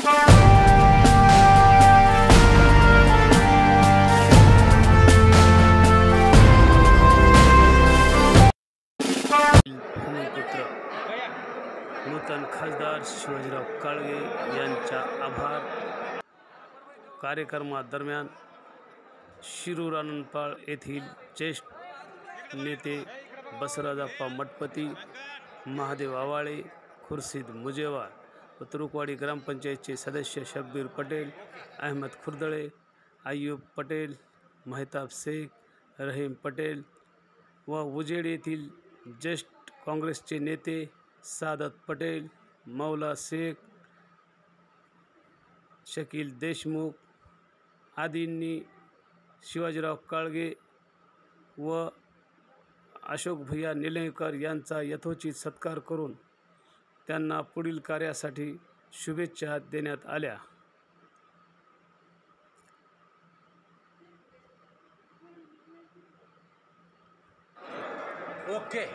भूमिपुत्र नूतन खासदार शिवाजीराव काळगे यांच्या आभार कार्यक्रमादरम्यान शिरूर आनंदपाळ येथील ज्येष्ठ नेते बसवराजप्पा मठपती, महादेव आवाळे, खुर्शीद मुजेवार व तुरुकवाडी ग्रामपंचायतचे सदस्य शब्बीर पटेल, अहमद खुर्दळे, अय्यूब पटेल, महताब शेख, रहीम पटेल व उजेड येथील ज्येष्ठ काँग्रेसचे नेते सादत पटेल, मौला शेख, शकील देशमुख आदींनी शिवाजीराव काळगे व अशोक भैया निलंगेकर यांचा यथोचित सत्कार करून त्यांना पुढील कार्यासाठी शुभेच्छा देण्यात आल्या। ओके।